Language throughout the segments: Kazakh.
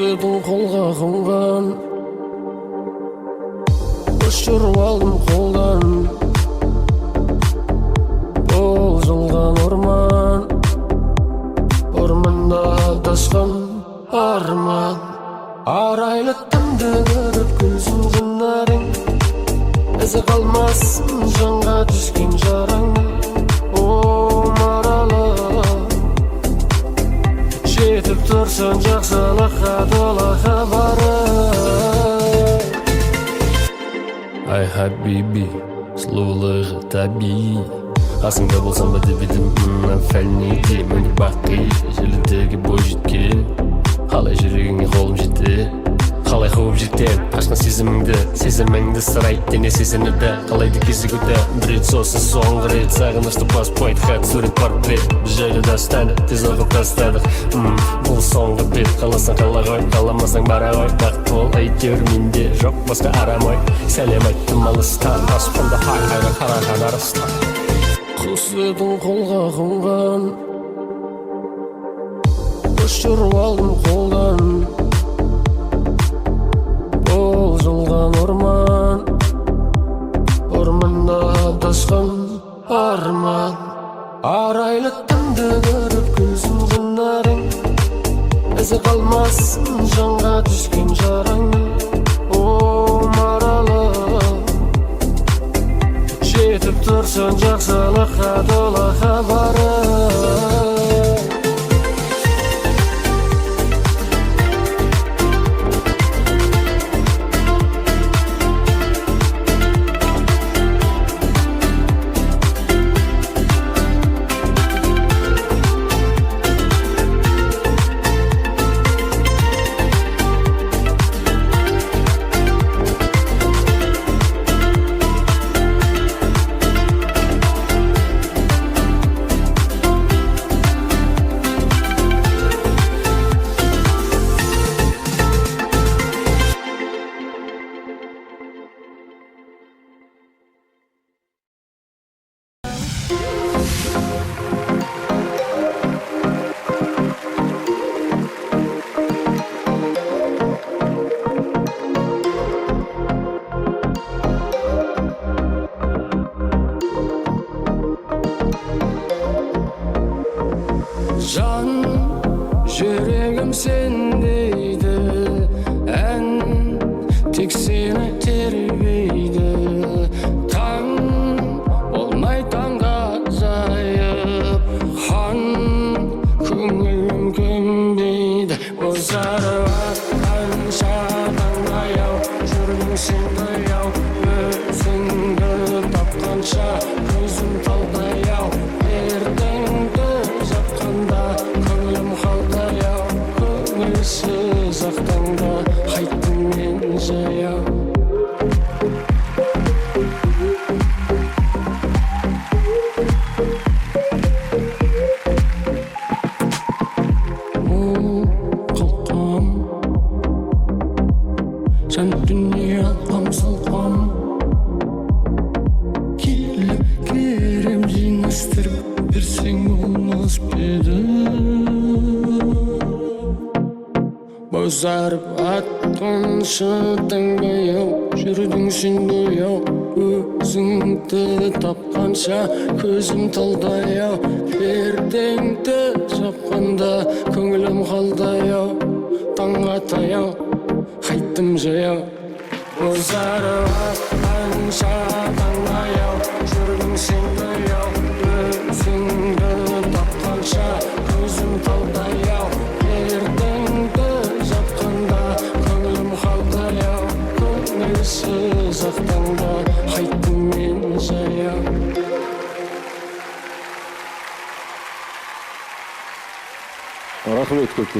Құсыдың қолға қонған, ұшырып алдым қолдан. Болжылған орман, орманда адасқан арман. Арайлы түнді көріп күлсін жынарың, ізі қалмасын жанға түскен жараңның. О, маралы, жетіп тұрсын жақсылыққа тола хабары. Ай хабиби, сұлулығы табиғи, қасыңда болсам ба деп едім, фәлнеде міне бақи. Желідегі бой жеткен, қалай жүрегіңе қолым жетті, қалай қуып жетем ашқан сезіміңді сырай дене сезінуді, қалайды кезігуді. Бір рет сосын соңғы рет сағынышты паспорт, хат, сурет, портрет. Біз жайлы дастаны тез оқып тастадық. Бұл соңғы бет, қаласаң қала ғой, қаламасаң бара ғой. Бақыт бол, әйтеуір менде жоқ басқа арам ой. Сәлем айттым алыстан, аспанда айға қараған арыстан. Құсыдың қолға қонған, ұшырып алдым қолдан. Болжылған орман, орманда адасқан арман. Арайлы түнді көріп күлсін жынарың, ізі қалмасын жанға түскен жараңның. О, маралы, жетіп тұрсын жақсылыққа тола хабары. Жан, жүрегім сендейді, ән тек сені тербейді. Таң болмай таңға зайып, хан көңілім көнбейді. Бозарып атқан шатан аяу, жүргің сен аяу, өзіңді тапқанша көзім талдаяу. Ертеңді жатқанда көңілім қалдаяу, көңілсіз ақтаңда қайттым мен жаяу. Қалқам, жан дүние алқам салқам, келіп керем жинастырып берсең болмас беді. Бозарып атқан шатан баяу, жүрдің сен бояу, өзіңді тапқанша көзім талдаяу. Ертеңді жапқанда көңілім қалдаяу, таңға таяу қайттым жаяу. Бозарып атқан шатан баяу, жүрдің сен бояу, өзіңді тапқанша көзім талдаяу. Ертеңді жатқанда көңілім қалдаяу, көңілсіз ақтаңда қайттым мен жаяу. Рахмет көп.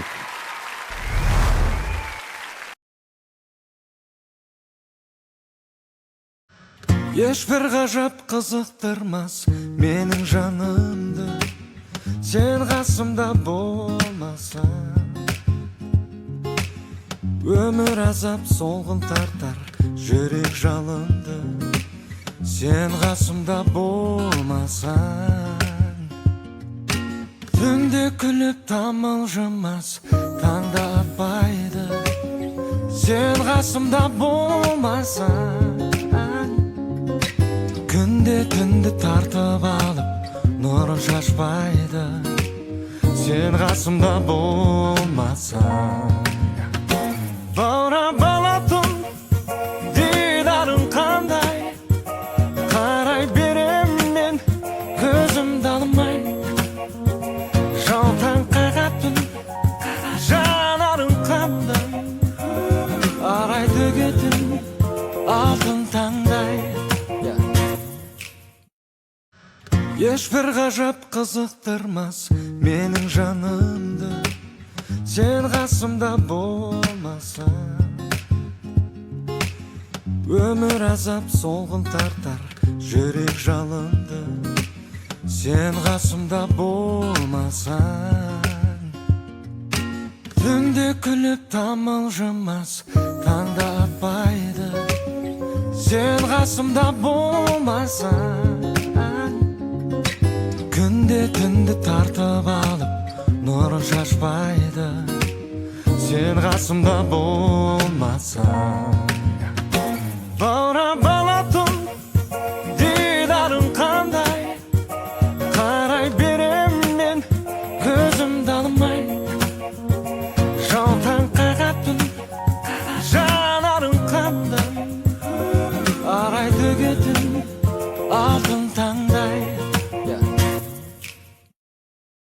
Ешбір ғажап қызықтырмас менің жанымды, сен қасымда болмасаң. Өмір азап солғын тартар жүрек жалынды, сен қасымда болмасаң. Түнде күліп тамылжымас таңда атпайды, Sen қасымда болмасаң, күнде түнді тартып алып нұрын шашпайды. Sen қасымда болмасаң, баурап алатын дидарың қандай, қарай берем мен көзімді алмай. Жаутаң қағатын жанарың қандай, арай төгетін алтын таңдай. Ешбір ғажап қызықтырмас менің жанымды, сен қасымда болмасаң. Өмір азап солғын тартар жүрек жалынды, сен қасымда болмасаң. Түнде күліп тамылжымас таңда атпайды, сен қасымда болмасаң. Күнде түнді тартып алып нұрын шашпайды, сен қасымда болмасаң.